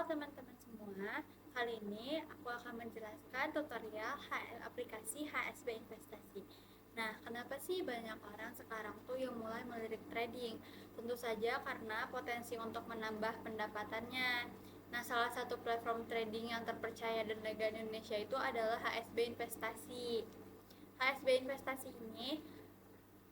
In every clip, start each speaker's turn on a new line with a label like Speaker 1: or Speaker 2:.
Speaker 1: Halo teman-teman semua, kali ini aku akan menjelaskan tutorial aplikasi HSB Investasi. Nah, kenapa sih banyak orang sekarang tuh yang mulai melirik trading? Tentu saja karena potensi untuk menambah pendapatannya. Nah, salah satu platform trading yang terpercaya dan legal di Indonesia itu adalah HSB Investasi. HSB Investasi ini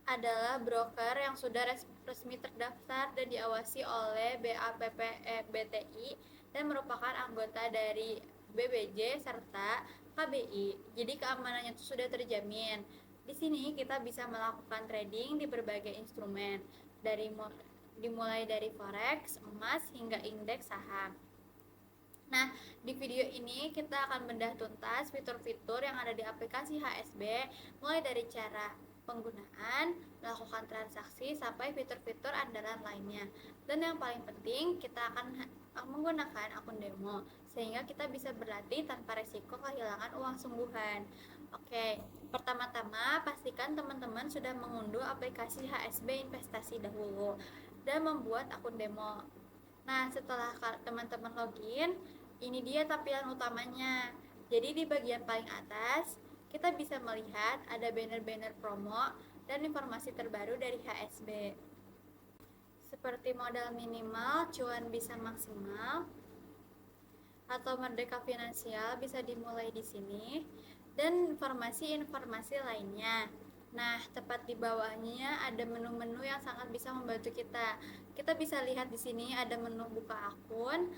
Speaker 1: adalah broker yang sudah resmi terdaftar dan diawasi oleh BAPPE-BTI dan merupakan anggota dari BBJ serta KBI. Jadi keamanannya itu sudah terjamin. Di sini kita bisa melakukan trading di berbagai instrumen, dimulai dari forex, emas hingga indeks saham. Nah, di video ini kita akan bedah tuntas fitur-fitur yang ada di aplikasi HSB, mulai dari cara penggunaan, melakukan transaksi, sampai fitur-fitur andalan lainnya. Dan yang paling penting, kita akan menggunakan akun demo, sehingga kita bisa berlatih tanpa resiko kehilangan uang sungguhan. Oke, pertama-tama pastikan teman-teman sudah mengunduh aplikasi HSB Investasi dahulu dan membuat akun demo. Nah, setelah teman-teman login, ini dia tampilan utamanya. Jadi di bagian paling atas, kita bisa melihat ada banner-banner promo dan informasi terbaru dari HSB. Seperti modal minimal, cuan bisa maksimal, atau merdeka finansial bisa dimulai di sini, dan informasi-informasi lainnya. Nah, tepat di bawahnya ada menu-menu yang sangat bisa membantu kita. Kita bisa lihat di sini ada menu buka akun,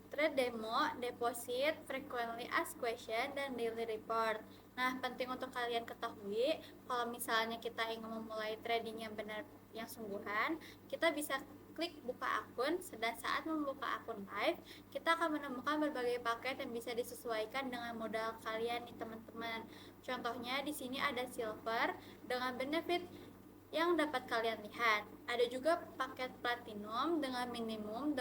Speaker 1: trade demo, deposit, frequently asked question, dan daily report. Nah, penting untuk kalian ketahui, kalau misalnya kita ingin memulai trading yang benar, yang sungguhan, kita bisa klik buka akun, dan saat membuka akun live, kita akan menemukan berbagai paket yang bisa disesuaikan dengan modal kalian nih teman-teman. Contohnya di sini ada silver dengan benefit yang dapat kalian lihat. Ada juga paket platinum dengan minimum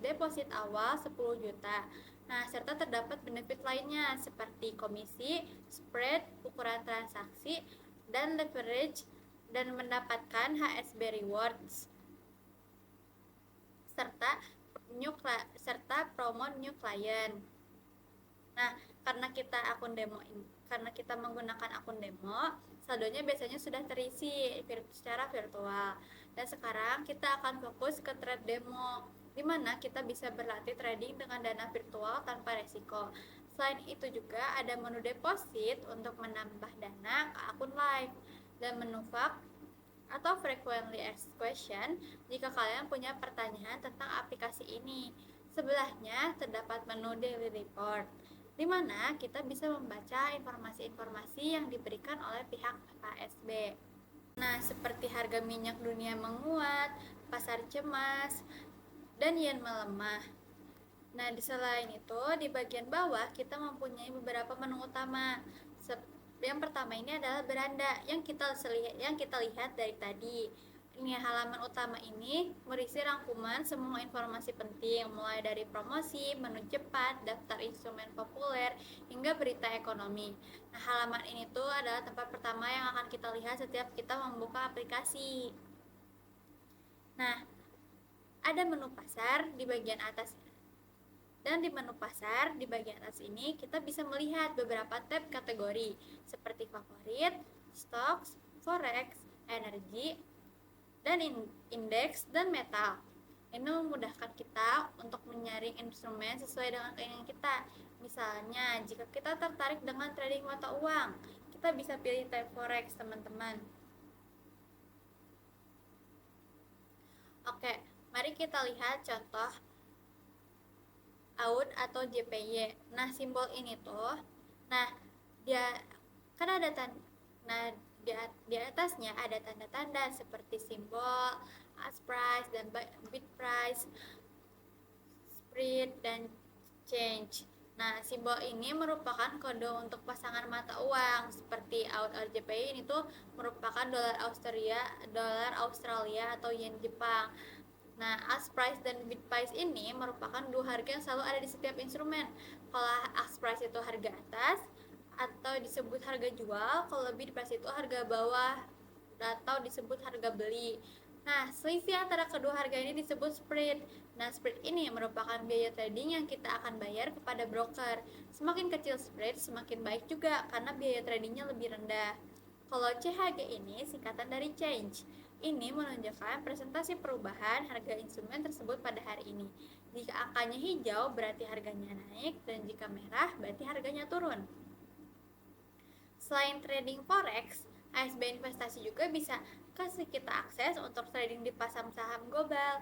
Speaker 1: deposit awal 10 juta. Nah, serta terdapat benefit lainnya seperti komisi, spread, ukuran transaksi, dan leverage, dan mendapatkan HSB rewards serta promo new client. Nah, karena kita menggunakan akun demo, saldonya biasanya sudah terisi secara virtual. Dan sekarang kita akan fokus ke trade demo, di mana kita bisa berlatih trading dengan dana virtual tanpa resiko. Selain itu juga ada menu deposit untuk menambah dana ke akun live, dan menu VAC atau frequently asked question jika kalian punya pertanyaan tentang aplikasi ini. Sebelahnya terdapat menu daily report, di mana kita bisa membaca informasi-informasi yang diberikan oleh pihak HSB. Nah, seperti harga minyak dunia menguat, pasar cemas, dan yen melemah. Nah, selain itu, di bagian bawah kita mempunyai beberapa menu utama. Yang pertama ini adalah beranda yang kita lihat dari tadi. Ini halaman utama ini berisi rangkuman semua informasi penting, mulai dari promosi, menu cepat, daftar instrumen populer, hingga berita ekonomi. Nah, halaman ini tuh adalah tempat pertama yang akan kita lihat setiap kita membuka aplikasi. Nah, ada menu pasar di bagian atas. Dan di menu pasar, di bagian atas ini, kita bisa melihat beberapa tab kategori, seperti favorit, stocks, forex, energi, dan indeks, dan metal. Ini memudahkan kita untuk menyaring instrumen sesuai dengan keinginan kita. Misalnya, jika kita tertarik dengan trading mata uang, kita bisa pilih tab forex, teman-teman. Oke, mari kita lihat contoh AUD atau JPY. Nah, simbol ini tuh, nah dia kan ada di atasnya ada tanda-tanda seperti simbol ask price dan bid price, spread, dan change. Nah, simbol ini merupakan kode untuk pasangan mata uang seperti AUD JPY ini tuh merupakan dolar Australia atau yen Jepang. Nah, ask price dan bid price ini merupakan dua harga yang selalu ada di setiap instrumen. Kalau ask price itu harga atas atau disebut harga jual, kalau bid price itu harga bawah atau disebut harga beli. Nah, selisih antara kedua harga ini disebut spread. Nah, spread ini merupakan biaya trading yang kita akan bayar kepada broker. Semakin kecil spread, semakin baik juga karena biaya tradingnya lebih rendah. Kalau CHG ini singkatan dari change. Ini menunjukkan presentasi perubahan harga instrumen tersebut pada hari ini. Jika angkanya hijau berarti harganya naik dan jika merah berarti harganya turun. Selain trading forex, ASB Investasi juga bisa kasih kita akses untuk trading di pasar saham global.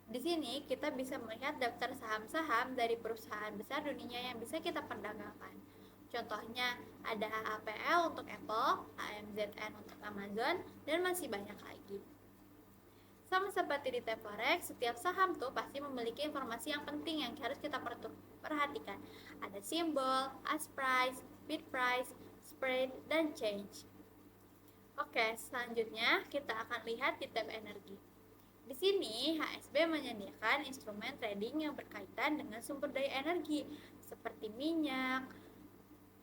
Speaker 1: Di sini kita bisa melihat daftar saham-saham dari perusahaan besar dunia yang bisa kita perdagangkan. Contohnya ada APL untuk Apple, AMZN untuk Amazon, dan masih banyak lagi. Sama seperti di tab forex, setiap saham tuh pasti memiliki informasi yang penting yang harus kita perhatikan. Ada simbol, ask price, bid price, spread, dan change. Oke, selanjutnya kita akan lihat di tab energi. Di sini HSB menyediakan instrumen trading yang berkaitan dengan sumber daya energi seperti minyak.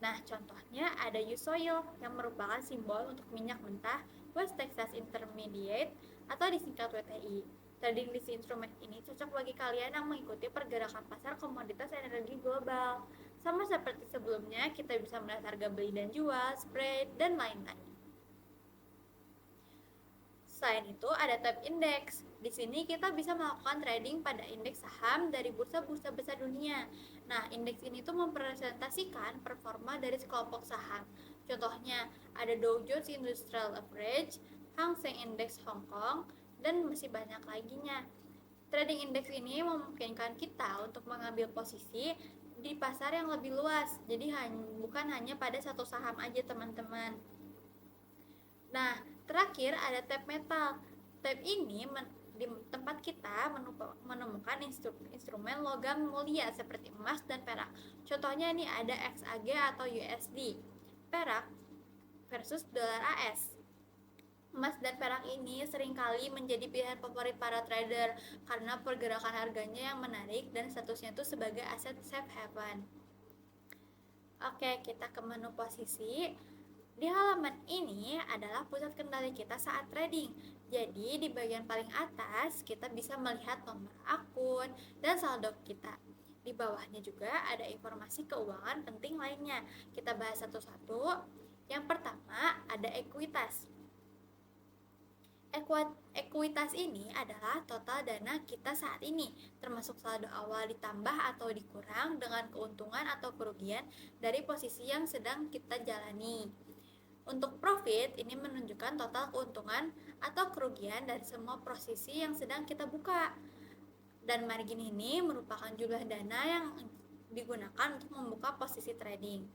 Speaker 1: Nah, contohnya ada U-Soil yang merupakan simbol untuk minyak mentah West Texas Intermediate atau disingkat WTI. Trading di instrumen ini cocok bagi kalian yang mengikuti pergerakan pasar komoditas energi global. Sama seperti sebelumnya, kita bisa melihat harga beli dan jual, spread, dan lain-lain. Selain itu, ada tab indeks. Di sini kita bisa melakukan trading pada indeks saham dari bursa-bursa besar dunia. Nah, indeks ini tuh mempresentasikan performa dari sekelompok saham. Contohnya, ada Dow Jones Industrial Average, Hang Seng Index Hong Kong, dan masih banyak laginya. Trading indeks ini memungkinkan kita untuk mengambil posisi di pasar yang lebih luas. Jadi bukan hanya pada satu saham aja, teman-teman. Nah, terakhir ada tab metal. Tab ini di tempat kita menemukan instrumen logam mulia seperti emas dan perak. Contohnya ini ada XAG atau USD, perak versus dolar AS. Emas dan perak ini seringkali menjadi pilihan favorit para trader karena pergerakan harganya yang menarik dan statusnya itu sebagai aset safe haven. Oke, kita ke menu posisi. Di halaman ini adalah pusat kendali kita saat trading. Jadi di bagian paling atas kita bisa melihat nomor akun dan saldo kita. Di bawahnya juga ada informasi keuangan penting lainnya. Kita bahas satu-satu. Yang pertama ada ekuitas. Ekuitas ini adalah total dana kita saat ini, termasuk saldo awal ditambah atau dikurang dengan keuntungan atau kerugian dari posisi yang sedang kita jalani. Untuk profit, ini menunjukkan total keuntungan atau kerugian dari semua posisi yang sedang kita buka. Dan margin ini merupakan jumlah dana yang digunakan untuk membuka posisi trading.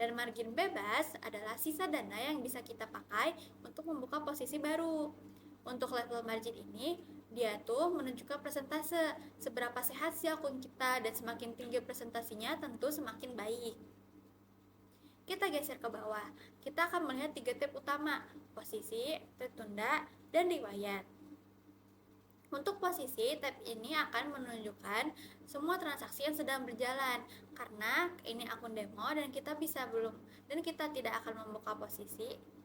Speaker 1: Dan margin bebas adalah sisa dana yang bisa kita pakai untuk membuka posisi baru. Untuk level margin ini, dia tuh menunjukkan persentase seberapa sehat si akun kita, dan semakin tinggi presentasinya tentu semakin baik. Kita geser ke bawah, kita akan melihat 3 tab utama, posisi, tertunda, dan riwayat. Untuk posisi, tab ini akan menunjukkan semua transaksi yang sedang berjalan. Karena ini akun demo dan kita tidak akan membuka posisi.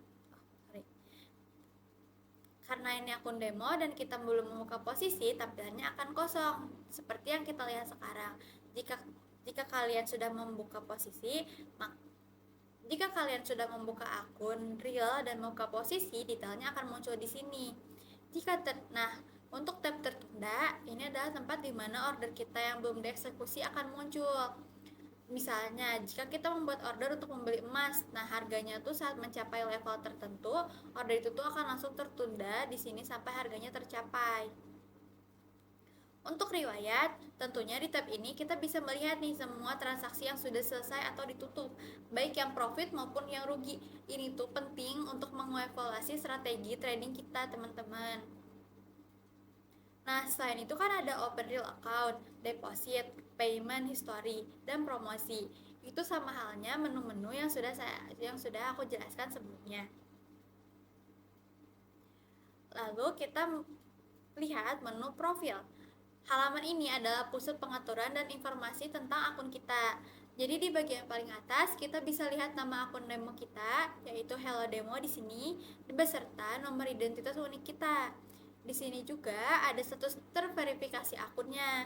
Speaker 1: Karena ini akun demo dan kita belum membuka posisi, tampilannya akan kosong, seperti yang kita lihat sekarang. Jika kalian sudah membuka posisi, jika kalian sudah membuka akun real dan membuka posisi, detailnya akan muncul di sini. Untuk tab tertunda, ini adalah tempat di mana order kita yang belum dieksekusi akan muncul. Misalnya, jika kita membuat order untuk membeli emas, nah harganya tuh saat mencapai level tertentu, order itu tuh akan langsung tertunda di sini sampai harganya tercapai. Untuk riwayat, tentunya di tab ini kita bisa melihat nih semua transaksi yang sudah selesai atau ditutup, baik yang profit maupun yang rugi. Ini tuh penting untuk mengevaluasi strategi trading kita, teman-teman. Nah, selain itu kan ada open real account, deposit, payment history, dan promosi. Itu sama halnya menu-menu yang sudah aku jelaskan sebelumnya. Lalu kita lihat menu profil. Halaman ini adalah pusat pengaturan dan informasi tentang akun kita. Jadi di bagian paling atas kita bisa lihat nama akun demo kita, yaitu Hello Demo di sini, beserta nomor identitas unik kita. Di sini juga ada status terverifikasi akunnya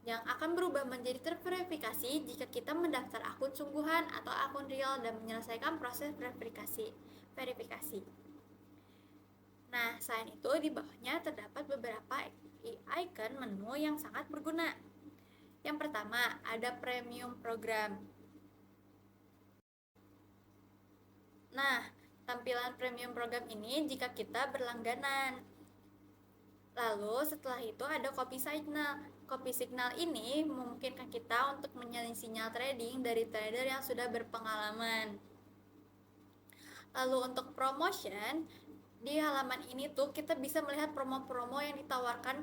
Speaker 1: yang akan berubah menjadi terverifikasi jika kita mendaftar akun sungguhan atau akun real dan menyelesaikan proses verifikasi. Nah, selain itu di bawahnya terdapat beberapa icon menu yang sangat berguna. Yang pertama, ada premium program. Nah, tampilan premium program ini jika kita berlangganan. Lalu setelah itu ada copy signal. Copy signal ini memungkinkan kita untuk menyalin sinyal trading dari trader yang sudah berpengalaman. Lalu untuk promotion, di halaman ini tuh kita bisa melihat promo-promo yang ditawarkan,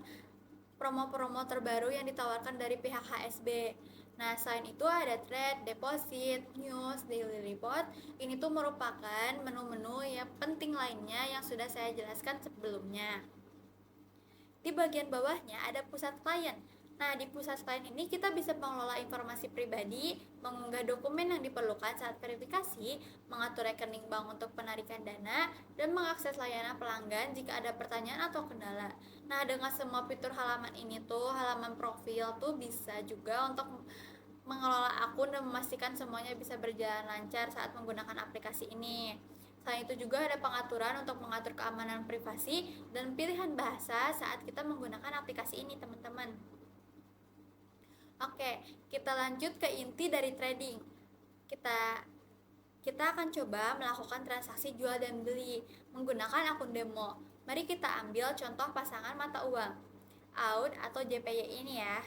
Speaker 1: promo-promo terbaru yang ditawarkan dari pihak HSB. Nah, selain itu ada trade, deposit, news, daily report. Ini tuh merupakan menu-menu yang penting lainnya yang sudah saya jelaskan sebelumnya. Di bagian bawahnya ada pusat klien. Nah, di pusat klien ini kita bisa mengelola informasi pribadi, mengunggah dokumen yang diperlukan saat verifikasi, mengatur rekening bank untuk penarikan dana, dan mengakses layanan pelanggan jika ada pertanyaan atau kendala. Nah, dengan semua fitur halaman ini tuh, halaman profil tuh bisa juga untuk mengelola akun dan memastikan semuanya bisa berjalan lancar saat menggunakan aplikasi ini. Selain itu juga ada pengaturan untuk mengatur keamanan privasi dan pilihan bahasa saat kita menggunakan aplikasi ini, teman-teman. Oke, kita lanjut ke inti dari trading. Kita akan coba melakukan transaksi jual dan beli menggunakan akun demo. Mari kita ambil contoh pasangan mata uang AUD atau JPY ini ya.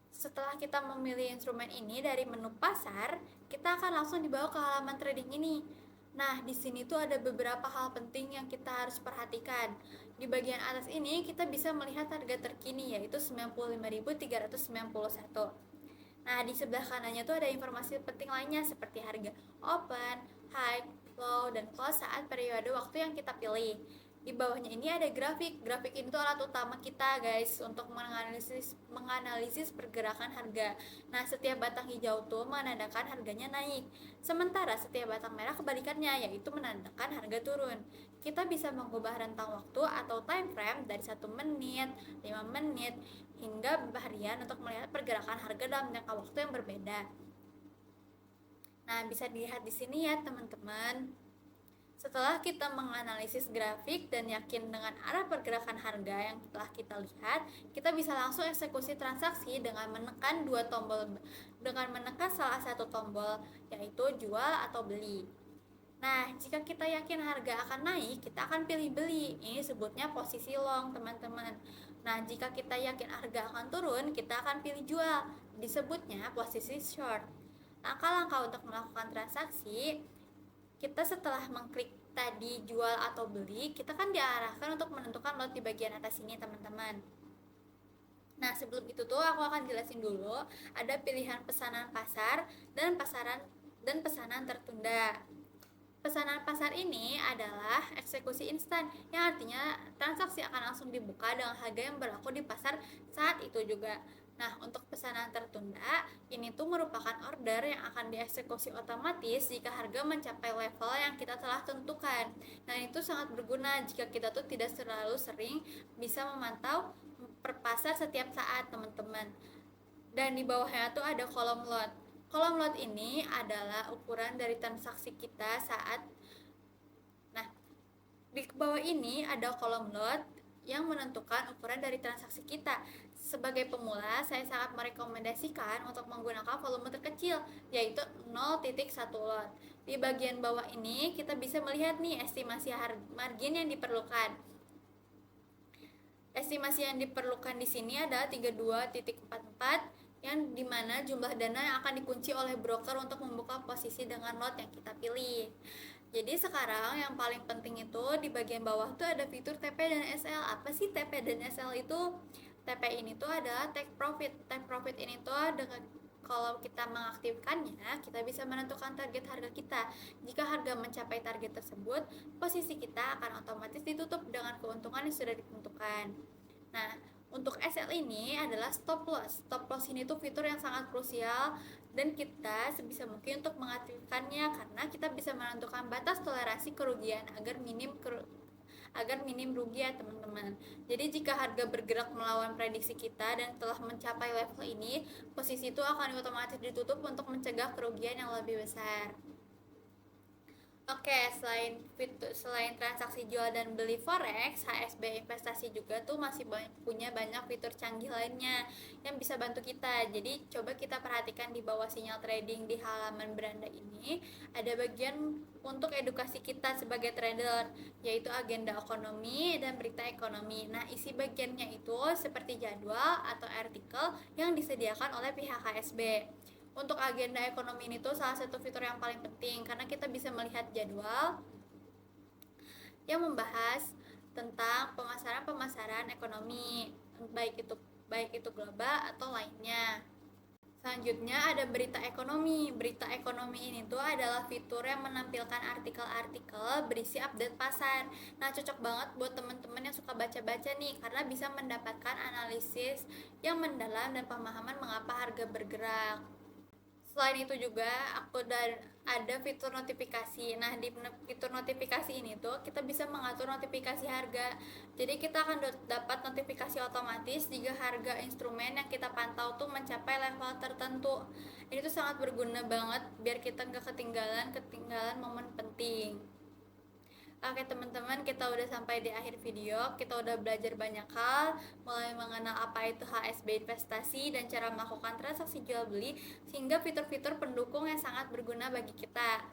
Speaker 1: Setelah kita memilih instrumen ini dari menu pasar, kita akan langsung dibawa ke halaman trading ini. Nah, di sini tuh ada beberapa hal penting yang kita harus perhatikan. Di bagian atas ini kita bisa melihat harga terkini yaitu 95.391. Nah, di sebelah kanannya tuh ada informasi penting lainnya seperti harga open, high, low, dan close saat periode waktu yang kita pilih. Di bawahnya ini ada grafik. Grafik ini tuh alat utama kita, guys, untuk menganalisis pergerakan harga. Nah, setiap batang hijau tuh menandakan harganya naik. Sementara setiap batang merah kebalikannya, yaitu menandakan harga turun. Kita bisa mengubah rentang waktu atau time frame dari 1 menit, 5 menit, hingga harian untuk melihat pergerakan harga dalam jangka waktu yang berbeda. Nah, bisa dilihat di sini ya, teman-teman. Setelah kita menganalisis grafik dan yakin dengan arah pergerakan harga yang telah kita lihat, kita bisa langsung eksekusi transaksi dengan menekan salah satu tombol, yaitu jual atau beli. Nah, jika kita yakin harga akan naik, kita akan pilih beli. Ini sebutnya posisi long, teman-teman. Nah, jika kita yakin harga akan turun, kita akan pilih jual. Disebutnya posisi short. Langkah-langkah untuk melakukan transaksi, kita setelah mengklik tadi jual atau beli, kita kan diarahkan untuk menentukan lot di bagian atas ini, teman-teman. Nah, sebelum itu tuh aku akan jelasin dulu ada pilihan pesanan pasar dan pesanan tertunda. Pesanan pasar ini adalah eksekusi instan, yang artinya transaksi akan langsung dibuka dengan harga yang berlaku di pasar saat itu juga. Nah, untuk pesanan tertunda, ini tuh merupakan order yang akan dieksekusi otomatis jika harga mencapai level yang kita telah tentukan. Nah, itu sangat berguna jika kita tuh tidak terlalu sering bisa memantau per pasar setiap saat, teman-teman. Dan di bawahnya tuh ada kolom lot. Kolom lot ini adalah ukuran dari transaksi kita saat. Nah, di bawah ini ada kolom lot yang menentukan ukuran dari transaksi kita. Sebagai pemula, saya sangat merekomendasikan untuk menggunakan volume terkecil, yaitu 0,1 lot. Di bagian bawah ini kita bisa melihat nih estimasi margin yang diperlukan. Estimasi yang diperlukan di sini adalah 32.44, yang dimana jumlah dana yang akan dikunci oleh broker untuk membuka posisi dengan lot yang kita pilih. Jadi sekarang yang paling penting itu di bagian bawah tuh ada fitur TP dan SL. Apa sih TP dan SL itu? TP ini tuh adalah take profit. Take profit ini tuh dengan kalau kita mengaktifkannya, kita bisa menentukan target harga kita. Jika harga mencapai target tersebut, posisi kita akan otomatis ditutup dengan keuntungan yang sudah ditentukan. Nah, untuk SL ini adalah stop loss. Stop loss ini tuh fitur yang sangat krusial dan kita sebisa mungkin untuk mengaktifkannya karena kita bisa menentukan batas toleransi kerugian agar minim rugi ya teman-teman. Jadi jika harga bergerak melawan prediksi kita dan telah mencapai level ini, posisi itu akan otomatis ditutup untuk mencegah kerugian yang lebih besar. Oke, selain transaksi jual dan beli forex, HSB investasi juga tuh masih punya banyak fitur canggih lainnya yang bisa bantu kita. Jadi coba kita perhatikan di bawah sinyal trading di halaman beranda ini, ada bagian untuk edukasi kita sebagai trader, yaitu agenda ekonomi dan berita ekonomi. Nah, isi bagiannya itu seperti jadwal atau artikel yang disediakan oleh pihak HSB. Untuk agenda ekonomi ini tuh salah satu fitur yang paling penting karena kita bisa melihat jadwal yang membahas tentang pemasaran ekonomi, baik itu global atau lainnya. Selanjutnya ada berita ekonomi. Berita ekonomi ini tuh adalah fitur yang menampilkan artikel-artikel berisi update pasar. Nah, cocok banget buat teman-teman yang suka baca-baca nih karena bisa mendapatkan analisis yang mendalam dan pemahaman mengapa harga bergerak. Selain itu juga ada fitur notifikasi. Nah, di fitur notifikasi ini tuh kita bisa mengatur notifikasi harga. Jadi kita akan dapat notifikasi otomatis jika harga instrumen yang kita pantau tuh mencapai level tertentu. Ini tuh sangat berguna banget biar kita nggak ketinggalan momen penting. Oke teman-teman, kita udah sampai di akhir video. Kita udah belajar banyak hal, mulai mengenal apa itu HSB investasi dan cara melakukan transaksi jual beli, sehingga fitur-fitur pendukung yang sangat berguna bagi kita.